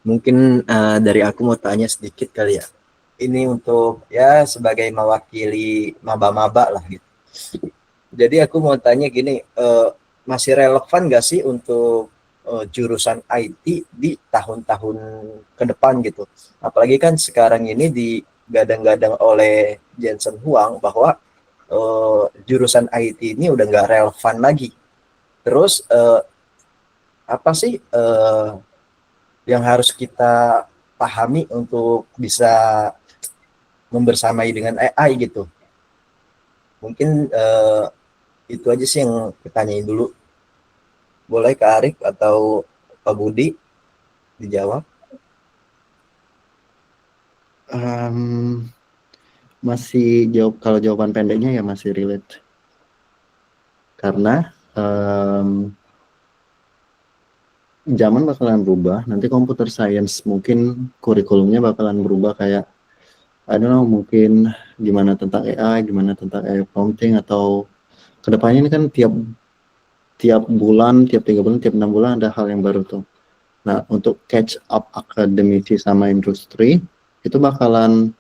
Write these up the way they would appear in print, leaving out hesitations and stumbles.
Mungkin dari aku mau tanya sedikit kali ya. Ini untuk ya sebagai mewakili maba-maba lah gitu. Jadi aku mau tanya gini, masih relevan nggak sih untuk jurusan IT di tahun-tahun ke depan gitu? Apalagi kan sekarang ini digadang-gadang oleh Jensen Huang bahwa jurusan IT ini udah nggak relevan lagi. Terus apa sih yang harus kita pahami untuk bisa membersamai dengan AI gitu? Mungkin itu aja sih yang ditanyain dulu. Boleh ke Arif atau Pak Budi dijawab? Em, masih jawab kalau jawaban pendeknya ya masih relate karena zaman bakalan berubah. Nanti computer science mungkin kurikulumnya bakalan berubah kayak I don't know mungkin gimana tentang AI, gimana tentang AI prompting atau kedepannya ini kan tiap tiap bulan, tiap 3 bulan, tiap 6 bulan ada hal yang baru tuh. Nah untuk catch up akademisi sama industri itu bakalan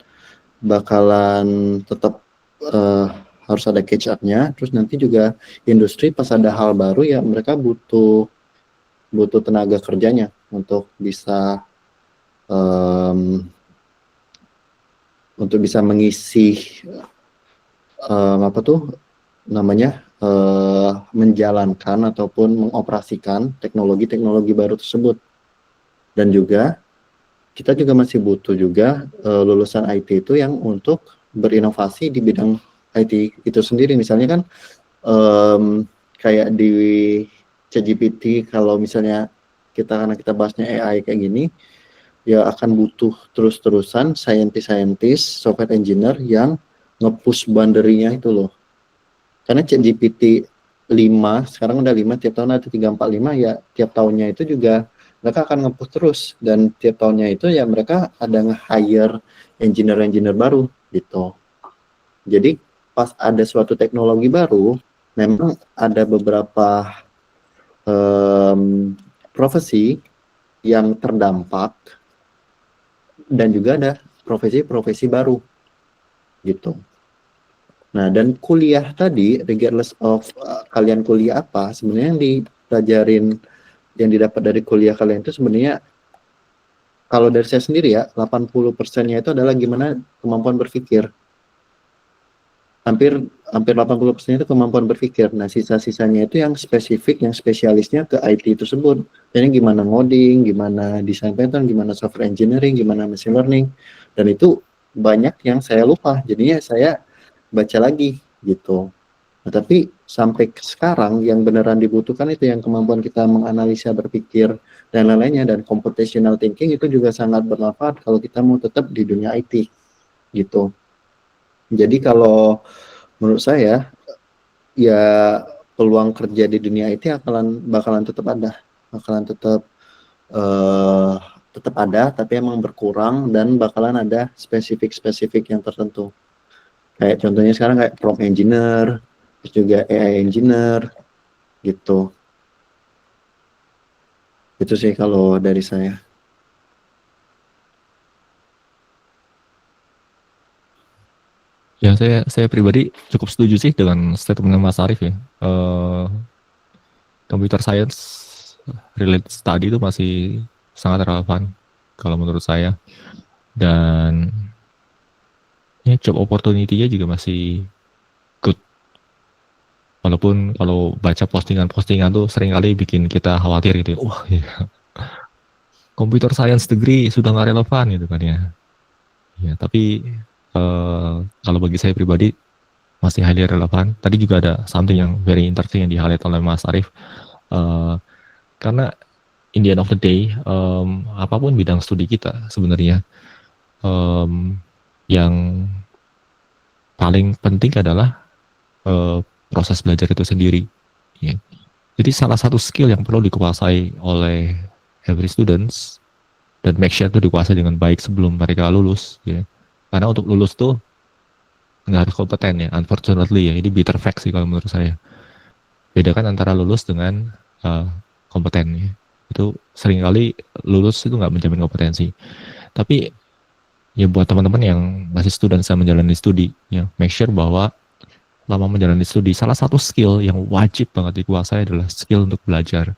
tetap uh, harus ada catch up-nya. Terus nanti juga industri pas ada hal baru ya mereka butuh butuh tenaga kerjanya untuk bisa um, mengisi apa tuh namanya menjalankan ataupun mengoperasikan teknologi-teknologi baru tersebut. Dan juga kita juga masih butuh juga lulusan IT itu yang untuk berinovasi di bidang IT itu sendiri. Misalnya kan um, kayak di ChatGPT kalau misalnya karena kita bahasnya AI kayak gini ya akan butuh terus-terusan scientist, software engineer yang nge-push boundary-nya itu loh. Karena ChatGPT 5 sekarang udah 5, tiap tahun ada 3, 4, 5 ya tiap tahunnya itu juga mereka akan nge-push terus dan tiap tahunnya itu ya mereka ada nge-hire engineer-engineer baru gitu. Jadi pas ada suatu teknologi baru memang ada beberapa profesi yang terdampak dan juga ada profesi-profesi baru gitu. Nah, dan kuliah tadi, regardless of kalian kuliah apa, sebenarnya yang dipelajarin, yang didapat dari kuliah kalian itu sebenarnya, kalau dari saya sendiri ya, 80%-nya itu adalah gimana kemampuan berpikir. Hampir hampir 80% itu kemampuan berpikir. Nah, sisa-sisanya itu yang spesifik, yang spesialisnya ke IT tersebut. Jadi gimana ngoding, gimana desain pattern, gimana software engineering, gimana machine learning. Dan itu banyak yang saya lupa. Jadinya saya baca lagi gitu. Nah, tapi sampai sekarang yang beneran dibutuhkan itu yang kemampuan kita menganalisa, berpikir, dan lain-lainnya. Dan computational thinking itu juga sangat bermanfaat kalau kita mau tetap di dunia IT gitu. Jadi kalau menurut saya ya peluang kerja di dunia IT bakalan tetap ada, bakalan eh, tetap ada, tapi emang berkurang dan bakalan ada spesifik-spesifik yang tertentu. Kayak contohnya sekarang kayak prompt engineer, terus juga AI engineer gitu. Itu sih kalau dari saya. Ya, saya pribadi cukup setuju sih dengan statement Mas Arief ya. Eh, Computer science related study itu masih sangat relevan kalau menurut saya. Dan ya job opportunity-nya juga masih good. Walaupun kalau baca postingan-postingan tuh seringkali bikin kita khawatir gitu. Wah, ya, computer science degree sudah nggak relevan gitu kan ya. Ya, tapi kalau bagi saya pribadi masih highly relevan. Tadi juga ada something yang very interesting yang di-highlight oleh Mas Arief. Uh, karena in the end of the day, apapun bidang studi kita sebenarnya, um, yang paling penting adalah proses belajar itu sendiri. Ya. Jadi salah satu skill yang perlu dikuasai oleh every students dan make sure itu dikuasai dengan baik sebelum mereka lulus. Ya. Karena untuk lulus tuh nggak harus kompeten ya, unfortunately ya. Ini bitter fact sih kalau menurut saya. Bedakan antara lulus dengan kompeten ya. Itu seringkali lulus itu nggak menjamin kompetensi. Tapi ya buat teman-teman yang masih student saya menjalani studi, ya make sure bahwa lama menjalani studi, salah satu skill yang wajib banget dikuasai adalah skill untuk belajar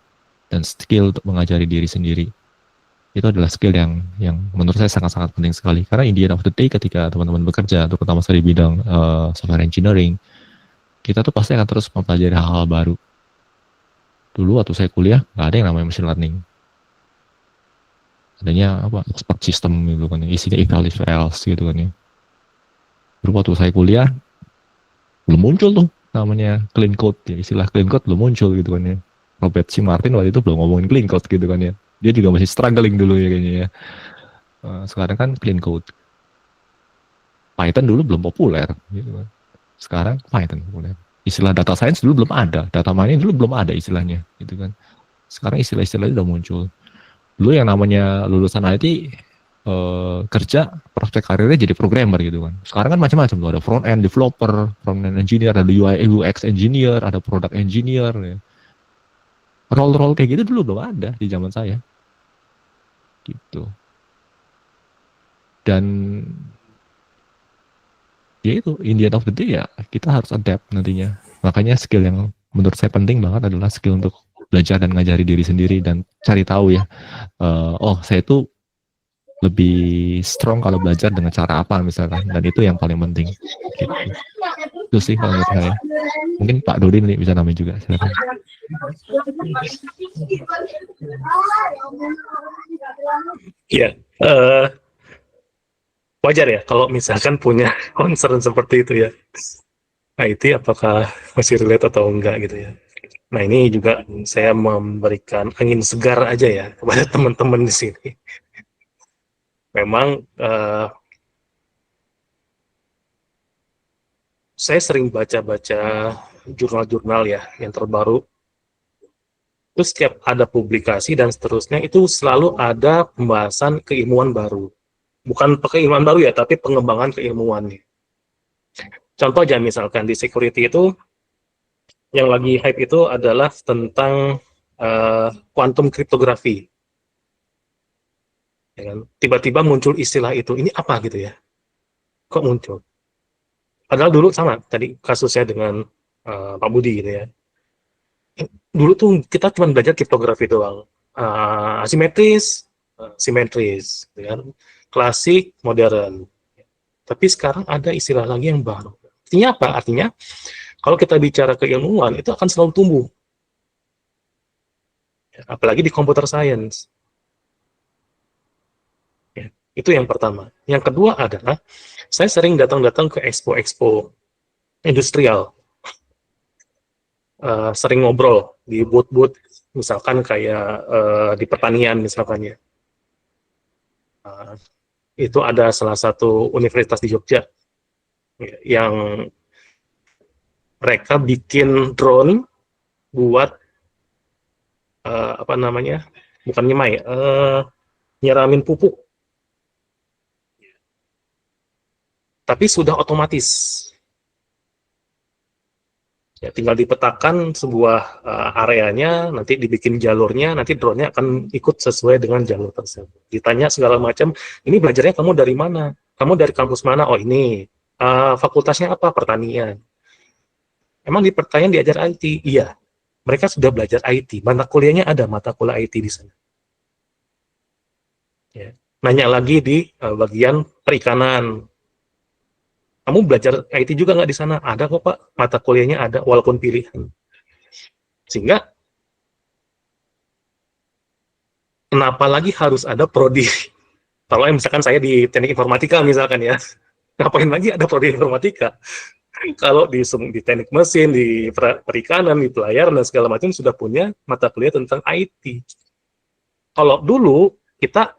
dan skill untuk mengajari diri sendiri. Itu adalah skill yang menurut saya sangat-sangat penting sekali. Karena in the end of the day ketika teman-teman bekerja, terutama saya di bidang software engineering, kita tuh pasti akan terus mempelajari hal-hal baru. Dulu waktu saya kuliah, nggak ada yang namanya machine learning. Adanya apa, expert system gitu kan, isinya eval if else gitu kan ya. Dulu waktu saya kuliah, belum muncul tuh namanya clean code ya, istilah clean code belum muncul gitu kan ya. Robert C. Martin waktu itu belum ngomongin clean code gitu kan ya, dia juga masih struggling dulu ya kayaknya ya. Sekarang kan clean code. Python dulu belum populer gitu kan, sekarang Python populer. Istilah data science dulu belum ada, data mining dulu belum ada istilahnya gitu kan, sekarang istilah-istilah itu udah muncul. Dulu yang namanya lulusan IT kerja prospek karirnya jadi programmer gitu kan. Sekarang kan macam-macam tuh, ada front end developer, front end engineer, ada UI UX engineer, ada product engineer ya. Role-role kayak gitu dulu belum ada di zaman saya. Gitu. Dan ya itu in the end of the day ya kita harus adapt nantinya. Makanya skill yang menurut saya penting banget adalah skill untuk belajar dan ngajari diri sendiri dan cari tahu ya. Oh saya itu lebih strong kalau belajar dengan cara apa misalkan, dan itu yang paling penting gitu. Itu sih kalau menurut saya. Mungkin Pak Dodi nih bisa namanya juga, silakan. Ya, wajar ya kalau misalkan punya concern seperti itu ya. IT apakah masih relate atau enggak gitu ya. Nah ini juga saya memberikan angin segar aja ya kepada teman-teman di sini. Memang saya sering baca-baca jurnal-jurnal ya yang terbaru. Terus setiap ada publikasi dan seterusnya itu selalu ada pembahasan keilmuan baru. Bukan keilmuan baru ya, tapi pengembangan keilmuannya. Contoh aja misalkan di security itu yang lagi hype itu adalah tentang quantum cryptography. Ya kan? Tiba-tiba muncul istilah itu, ini apa gitu ya? Kok muncul? Padahal dulu sama tadi kasusnya dengan Pak Budi gitu ya. Dulu tuh kita cuma belajar kriptografi doang, asimetris, simetris, gitu kan? Klasik, modern. Tapi sekarang ada istilah lagi yang baru. Artinya apa? Artinya kalau kita bicara keilmuan itu akan selalu tumbuh. Apalagi di computer science. Ya, itu yang pertama. Yang kedua adalah saya sering datang-datang ke expo-expo industrial. Sering ngobrol di booth-booth, misalkan kayak di pertanian misalkan ya. Itu ada salah satu universitas di Jogja yang mereka bikin drone buat apa namanya, bukan nyemai, nyiramin pupuk, tapi sudah otomatis. Ya, tinggal dipetakan sebuah areanya, nanti dibikin jalurnya, nanti drone-nya akan ikut sesuai dengan jalur tersebut. Ditanya segala macam, ini belajarnya kamu dari mana? Kamu dari kampus mana? Oh ini. Fakultasnya apa? Pertanian. Emang di pertanian diajar IT? Iya. Mereka sudah belajar IT. Mata kuliahnya ada mata kuliah IT di sana. Ya. Nanya lagi di bagian perikanan. Kamu belajar IT juga nggak di sana? Ada kok Pak, mata kuliahnya ada, walaupun pilihan. Sehingga, kenapa lagi harus ada prodi? Kalau misalkan saya di teknik informatika misalkan ya, ngapain lagi ada prodi informatika? Kalau di teknik mesin, di perikanan, di pelayaran, dan segala macam sudah punya mata kuliah tentang IT. Kalau dulu, kita,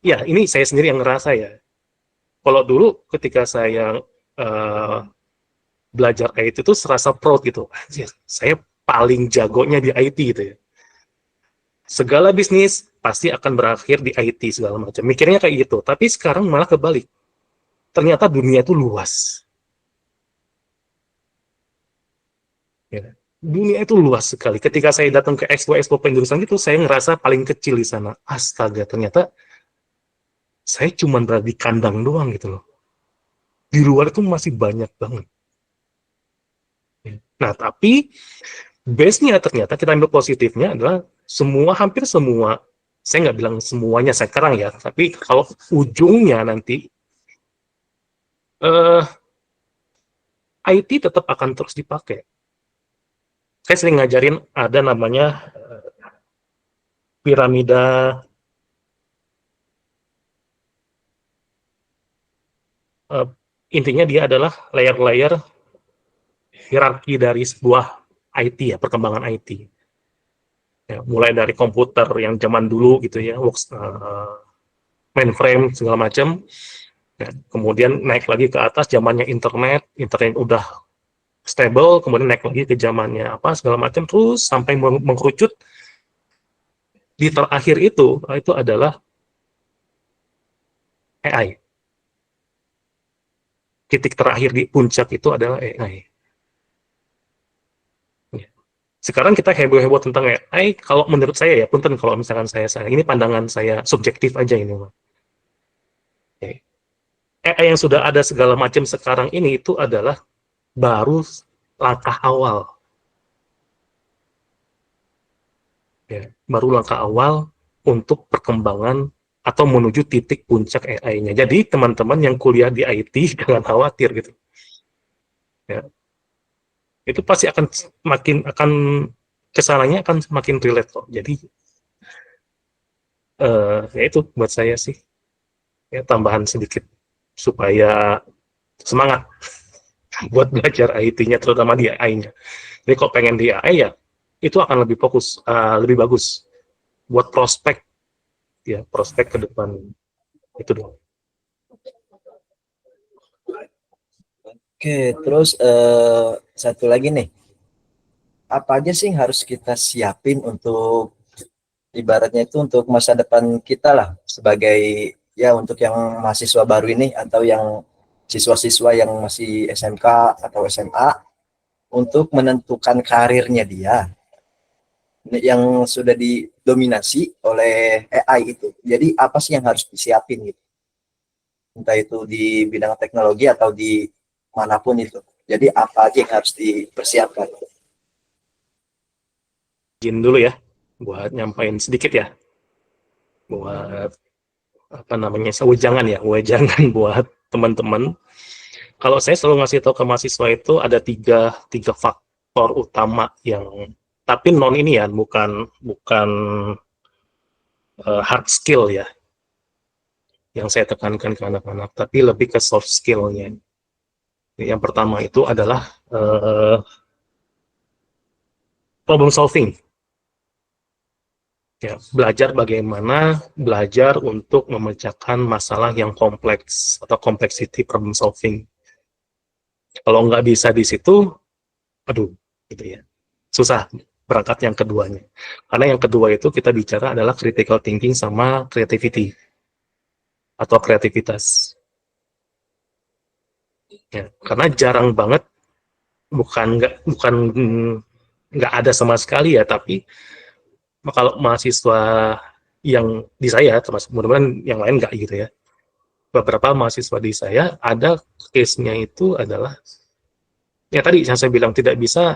ya ini saya sendiri yang ngerasa ya, kalau dulu ketika saya belajar IT itu serasa proud gitu. Anjir, saya paling jagonya di IT gitu ya. Segala bisnis pasti akan berakhir di IT segala macam. Mikirnya kayak gitu. Tapi sekarang malah kebalik. Ternyata dunia itu luas. Ya. dunia itu luas sekali. Ketika saya datang ke expo-expo penjurusan itu, saya ngerasa paling kecil di sana. Astaga, ternyata saya cuma berada di kandang doang gitu loh. Di luar itu masih banyak banget. Nah, tapi base-nya ternyata kita ambil positifnya adalah hampir semua, saya nggak bilang semuanya sekarang ya, tapi kalau ujungnya nanti, eh, IT tetap akan terus dipakai. Saya sering ngajarin ada namanya piramida, eh, intinya dia adalah layer-layer hierarki dari sebuah IT ya, perkembangan IT. Ya, mulai dari komputer yang zaman dulu gitu ya, mainframe segala macam, ya, kemudian naik lagi ke atas zamannya internet, internet udah stable, kemudian naik lagi ke zamannya apa segala macam, terus sampai mengkerucut di terakhir itu adalah AI. Titik terakhir di puncak itu adalah AI. Sekarang kita heboh-heboh tentang AI, kalau menurut saya ya, punten kalau misalkan saya ini pandangan saya subjektif aja ini, Mas. AI yang sudah ada segala macam sekarang ini itu adalah baru langkah awal, ya, baru langkah awal untuk perkembangan atau menuju titik puncak AI-nya. Jadi teman-teman yang kuliah di IT jangan khawatir gitu, ya. Itu pasti akan kesananya akan semakin relate kok. Jadi ya itu buat saya sih, ya tambahan sedikit supaya semangat buat belajar IT-nya, terutama di AI-nya. Jadi kok pengen di AI ya, itu akan lebih fokus, lebih bagus buat prospek, ya prospek ke depan itu dong. Oke, terus satu lagi nih, apa aja sih yang harus kita siapin untuk ibaratnya itu untuk masa depan kita lah sebagai ya untuk yang mahasiswa baru ini atau yang siswa-siswa yang masih SMK atau SMA untuk menentukan karirnya dia yang sudah didominasi oleh AI itu. Jadi apa sih yang harus disiapin gitu? Entah itu di bidang teknologi atau di manapun itu. Jadi apa aja yang harus dipersiapkan? Izin dulu ya, buat nyampain sedikit ya, buat apa namanya, wejangan buat teman-teman. Kalau saya selalu ngasih tahu ke mahasiswa itu ada tiga faktor utama yang, tapi non ini ya, bukan bukan hard skill ya, yang saya tekankan ke anak-anak, tapi lebih ke soft skill-nya. Yang pertama itu adalah problem solving. Ya, belajar untuk memecahkan masalah yang kompleks atau complexity problem solving. Kalau nggak bisa di situ, aduh, gitu ya, susah berangkat yang keduanya. Karena yang kedua itu kita bicara adalah critical thinking sama creativity atau kreativitas. Ya, karena jarang banget, bukan nggak ada sama sekali ya, tapi kalau mahasiswa yang di saya, termasuk mudah-mudahan yang lain nggak gitu ya, beberapa mahasiswa di saya ada case-nya itu adalah ya tadi yang saya bilang tidak bisa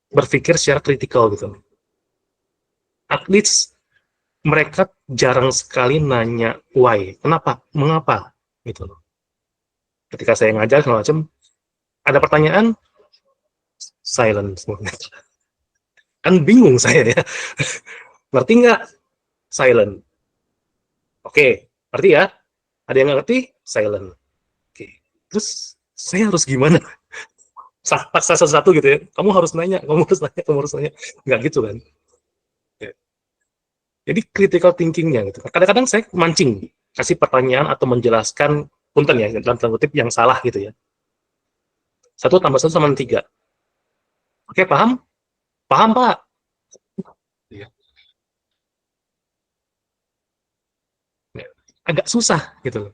berpikir secara kritikal gitu. At least mereka jarang sekali nanya why, kenapa, mengapa gitu loh. Ketika saya ngajar segala macam, ada pertanyaan, silence. Kan bingung saya ya. Ngerti nggak? Silent. Oke, ngerti ya? Ada yang nggak ngerti? Silent. Oke. Terus saya harus gimana? Paksa satu-satu gitu ya. Kamu harus nanya. Nggak gitu kan. Ya. Jadi critical thinkingnya gitu. Kadang-kadang saya mancing, kasih pertanyaan atau menjelaskan punten ya, dalam tanda kutip yang salah gitu ya. 1 tambah 1 sama 3. Oke, paham? Paham, Pak. Ya. Agak susah gitu.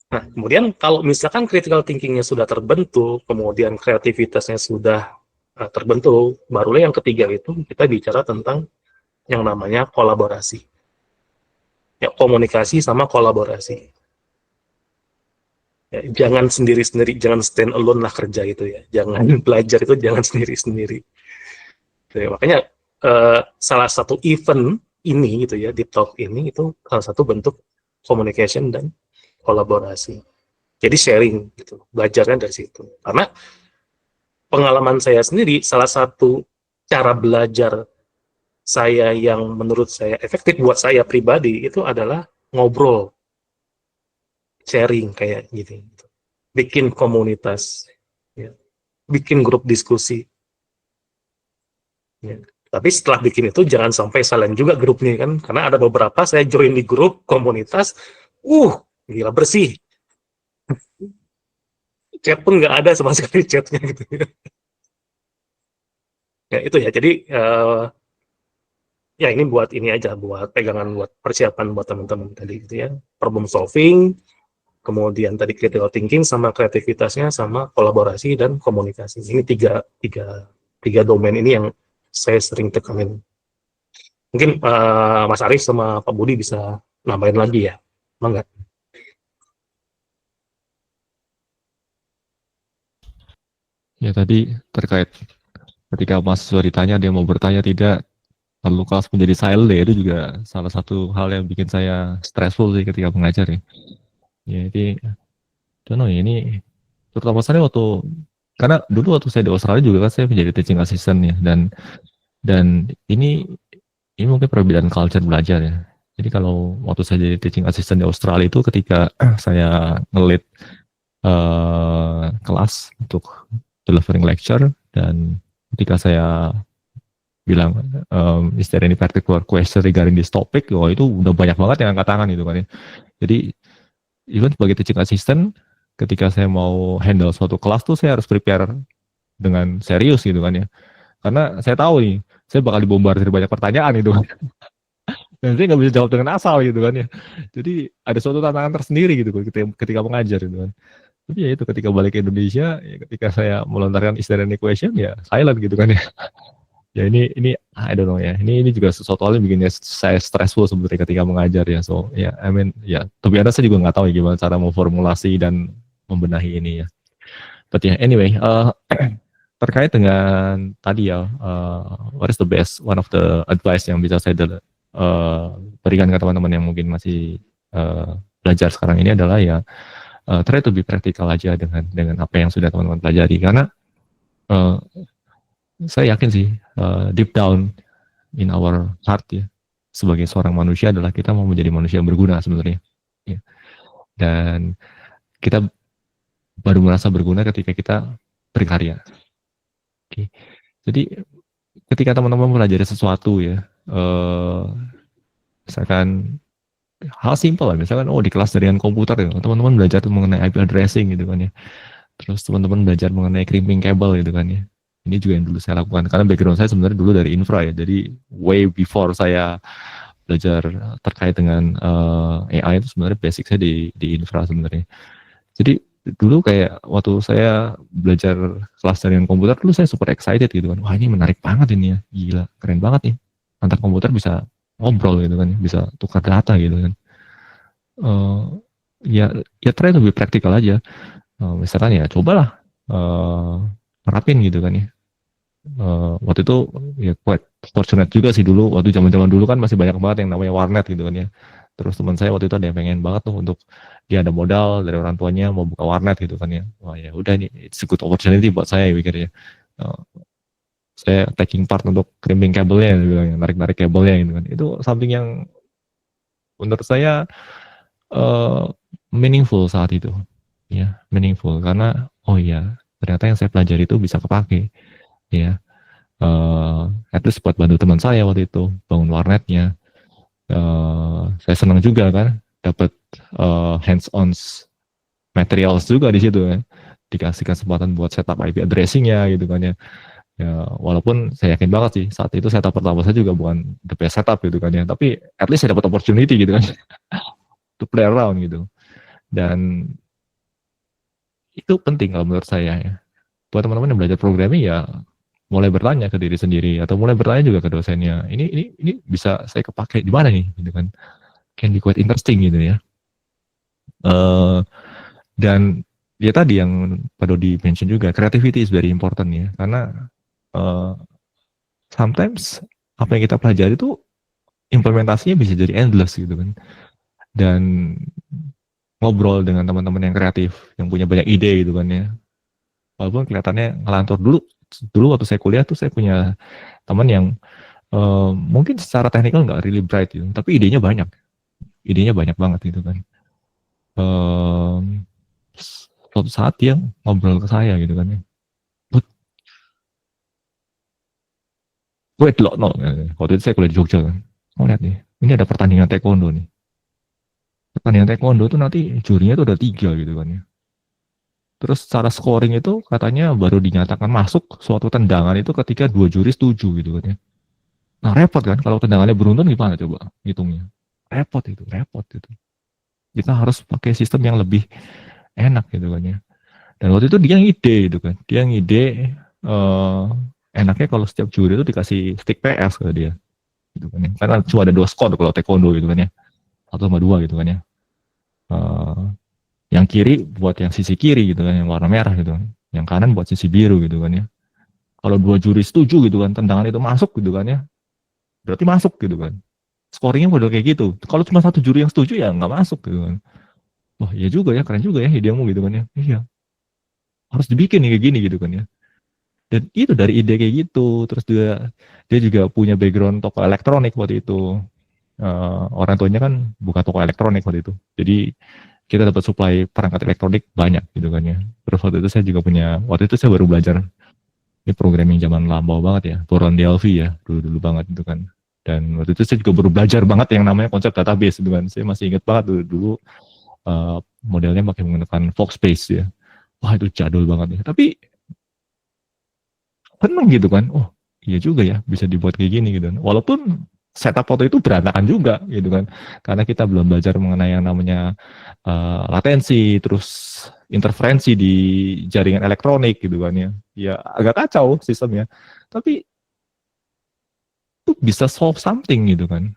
Nah, kemudian kalau misalkan critical thinking-nya sudah terbentuk, kemudian kreativitasnya sudah terbentuk, barulah yang ketiga itu kita bicara tentang yang namanya kolaborasi. Ya, komunikasi sama kolaborasi. Ya, jangan sendiri-sendiri, jangan stand alone lah kerja itu ya. Jangan belajar itu jangan sendiri-sendiri. Ya, makanya salah satu event ini gitu ya, Deep Talk ini itu salah satu bentuk communication dan kolaborasi. Jadi sharing gitu, belajarnya dari situ. Karena pengalaman saya sendiri, salah satu cara belajar saya yang menurut saya efektif buat saya pribadi itu adalah ngobrol, sharing kayak gitu. Bikin komunitas, ya. Bikin grup diskusi. Ya. Tapi setelah bikin itu jangan sampai salin juga grupnya kan, karena ada beberapa saya join di grup komunitas, gila bersih, chat pun nggak ada sama sekali chatnya gitu. Ya itu ya, jadi ya ini buat ini aja, buat pegangan, buat persiapan buat teman-teman tadi gitu ya, problem solving, kemudian tadi critical thinking sama kreativitasnya sama kolaborasi dan komunikasi. Ini tiga domain ini yang saya sering tekanin. Mungkin Mas Arif sama Pak Budi bisa nambahin lagi ya, enggak? Ya tadi terkait ketika mahasiswa ditanya dia mau bertanya tidak, lalu kelas menjadi silent ya, itu juga salah satu hal yang bikin saya stressful sih ketika mengajar ya. Ya ini, don't know, ini terutama saya waktu, karena dulu waktu saya di Australia juga kan saya menjadi teaching assistant ya, dan ini mungkin perbedaan culture belajar ya. Jadi kalau waktu saya jadi teaching assistant di Australia itu ketika saya ngelit kelas untuk delivering lecture, dan ketika saya bilang is there any particular question regarding this topic, itu udah banyak banget yang angkat tangan gitu kan ya. Jadi even sebagai teaching assistant, ketika saya mau handle suatu kelas tuh saya harus prepare dengan serius gitu kan ya. Karena saya tahu nih, saya bakal dibombardir banyak pertanyaan itu kan. Dan saya nggak bisa jawab dengan asal gitu kan ya. Jadi ada suatu tantangan tersendiri gitu ketika mengajar gitu kan. Tapi ya itu ketika balik ke Indonesia, ya ketika saya melontarkan is there any question, ya silent gitu kan ya. Ya ini I don't know ya. Ini juga sesuatu hal yang bikin saya stressful sebenarnya ketika mengajar ya. So ya, I mean ya, tapi saya juga nggak tahu ya gimana cara memformulasi dan membenahi ini ya. But ya, anyway, terkait dengan tadi ya, what is the best one of the advice yang bisa saya berikan ke teman-teman yang mungkin masih belajar sekarang ini adalah ya, try to be practical aja dengan apa yang sudah teman-teman pelajari, karena saya yakin sih deep down in our heart ya, sebagai seorang manusia adalah kita mau menjadi manusia yang berguna sebenarnya ya. Dan kita baru merasa berguna ketika kita berkarya. Oke. Jadi ketika teman-teman pelajari sesuatu ya, misalkan hal simpel lah, misalkan di kelas jaringan komputer ya, teman-teman belajar mengenai IP addressing gitu kan ya. Terus teman-teman belajar mengenai crimping cable gitu kan ya. Ini juga yang dulu saya lakukan, karena background saya sebenarnya dulu dari infra ya. Jadi way before saya belajar terkait dengan AI itu sebenarnya basic saya di infra sebenarnya. Jadi dulu kayak waktu saya belajar kelas jaringan komputer dulu saya super excited gitu kan. Wah, ini menarik banget ini ya. Gila, keren banget nih. Antar komputer bisa ngobrol gitu kan, bisa tukar data gitu kan. Ya try lebih praktikal aja. Misalkan ya cobalah terapin gitu kan ya. Waktu itu ya quite fortunate juga sih dulu, waktu zaman-zaman dulu kan masih banyak banget yang namanya warnet gitu kan ya. Terus teman saya waktu itu ada yang pengen banget tuh untuk dia ada modal dari orang tuanya mau buka warnet gitu kan ya. Wah ya udah nih, it's a good opportunity buat saya pikirnya. Saya taking part untuk crimping kabelnya, narik-narik kabelnya gitu kan. Itu something yang menurut saya meaningful saat itu. Ya, meaningful karena ternyata yang saya pelajari itu bisa kepake. Ya, at least buat bantu teman saya waktu itu bangun warnetnya. Saya senang juga kan dapat hands-on materials juga di situ kan, dikasih kesempatan buat setup IP addressing-nya gitu kan ya. Ya walaupun saya yakin banget sih saat itu setup pertama saya juga bukan the best setup gitu kan ya, tapi at least saya dapat opportunity gitu kan to play around gitu. Dan Itu penting kalau menurut saya ya. Buat teman-teman yang belajar programming ya mulai bertanya ke diri sendiri atau mulai bertanya juga ke dosennya. Ini bisa saya kepake di mana nih gitu kan. Can be quite interesting gitu ya. Eh dan ya tadi yang Pak Dodi mention juga, creativity is very important ya. Karena eh sometimes apa yang kita pelajari itu implementasinya bisa jadi endless gitu kan. Dan ngobrol dengan teman-teman yang kreatif, yang punya banyak ide gitu kan ya. Walaupun kelihatannya ngelantur dulu waktu saya kuliah tuh saya punya teman yang mungkin secara teknikal nggak really bright gitu, tapi idenya banyak banget gitu kan. Suatu saat dia ngobrol ke saya gitu kan ya. But wait loh, no. Waktu itu saya kuliah di Jogja kan. Mau lihat nih, ini ada pertandingan taekwondo nih. Pertandingan taekwondo tuh nanti jurinya tuh ada 3 gitu kan ya. Terus cara scoring itu katanya baru dinyatakan masuk suatu tendangan itu ketika 2 juri setuju gitu kan ya. Nah repot kan kalau tendangannya beruntun gimana coba hitungnya. Repot itu. Kita harus pakai sistem yang lebih enak gitu kan ya. Dan waktu itu dia ngide gitu kan. Dia ngide enaknya kalau setiap juri itu dikasih stick PS ke dia. Gitu kan ya. Karena cuma ada 2 skor kalau taekwondo gitu kan ya. 1 sama 2 gitu kan ya. Yang kiri buat yang sisi kiri gitu kan, yang warna merah gitu kan. Yang kanan buat sisi biru gitu kan ya. Kalau 2 juri setuju gitu kan, tendangan itu masuk gitu kan ya. Berarti masuk gitu kan. Scoringnya model kayak gitu. Kalau cuma 1 juri yang setuju ya nggak masuk gitu kan. Wah iya juga ya, keren juga ya idemu gitu kan ya. Iya. Harus dibikin nih kayak gini gitu kan ya. Dan itu dari ide kayak gitu. Terus dia juga punya background toko elektronik waktu itu. Orang tuanya kan buka toko elektronik waktu itu. Jadi kita dapat supply perangkat elektronik banyak gitu kan ya. Terus waktu itu saya baru belajar ini programming zaman lampau banget ya, Boron Delphi ya, dulu banget gitu kan. Dan waktu itu saya juga baru belajar banget yang namanya konsep database gitu kan. Saya masih ingat banget dulu modelnya pakai menggunakan Foxbase ya. Wah itu jadul banget ya. Tapi seneng gitu kan. Oh iya juga ya bisa dibuat kayak gini gitu. Walaupun setup foto itu berantakan juga gitu kan. Karena kita belum belajar mengenai yang namanya latensi, terus interferensi di jaringan elektronik gitu kan ya. Ya agak kacau sistemnya. Tapi itu bisa solve something gitu kan.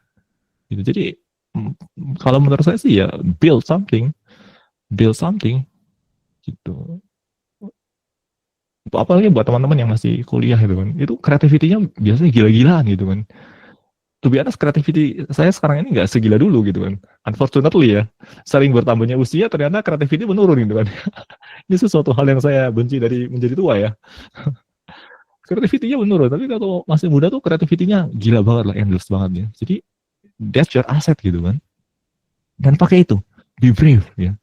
Gitu. Jadi kalau menurut saya sih ya build something gitu. Apalagi buat teman-teman yang masih kuliah gitu kan. Itu kreativitinya biasanya gila-gilaan gitu kan. To be honest, creativity saya sekarang ini nggak segila dulu gitu kan. Unfortunately ya, sering bertambahnya usia ternyata creativity menurun gitu kan. Ini sesuatu hal yang saya benci dari menjadi tua ya. Creativity-nya menurun, tapi kalau masih muda tuh creativity-nya gila banget lah, endless banget ya. Jadi that's your asset gitu kan. Dan pakai itu, be brave ya.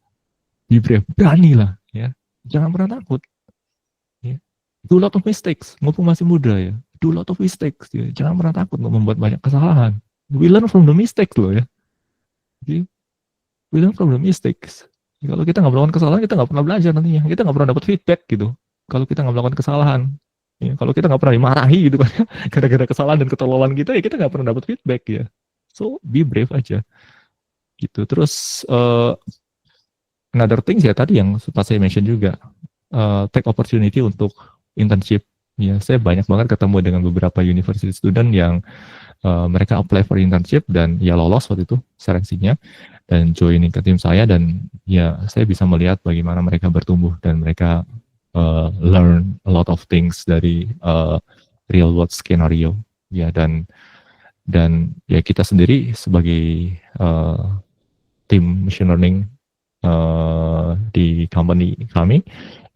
Be brave, berani lah ya. Jangan pernah takut. Ya. Do a lot of mistakes, mumpung masih muda ya. Do a lot of mistakes ya. Jangan pernah takut untuk membuat banyak kesalahan. We learn from the mistakes loh ya. Jadi, we learn from the mistakes. Kalau kita nggak melakukan kesalahan, kita nggak pernah belajar nantinya. Kita nggak pernah dapat feedback gitu. Kalau kita nggak melakukan kesalahan, ya, kalau kita nggak pernah dimarahi gitu kan, gara-gara kesalahan dan ketololan kita, ya kita nggak pernah dapat feedback ya. So be brave aja. Gitu. Terus another things ya tadi yang sempat saya mention juga, take opportunity untuk internship. Ya, saya banyak banget ketemu dengan beberapa university student yang mereka apply for internship dan ya lolos waktu itu seleksinya dan joining ke tim saya dan ya saya bisa melihat bagaimana mereka bertumbuh dan mereka learn a lot of things dari real world scenario ya dan ya kita sendiri sebagai tim machine learning di company kami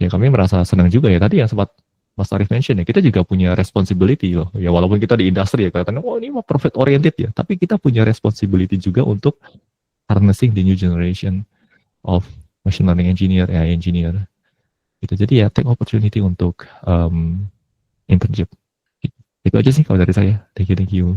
ya kami merasa senang juga ya tadi yang sempat Mas Arif mention ya, kita juga punya responsibility loh. Ya walaupun kita di industri ya kelihatannya, oh ini mah profit oriented ya. Tapi kita punya responsibility juga untuk harnessing the new generation of machine learning engineer, AI engineer. Gitu. Jadi ya take opportunity untuk internship. Itu aja sih kalau dari saya. Thank you.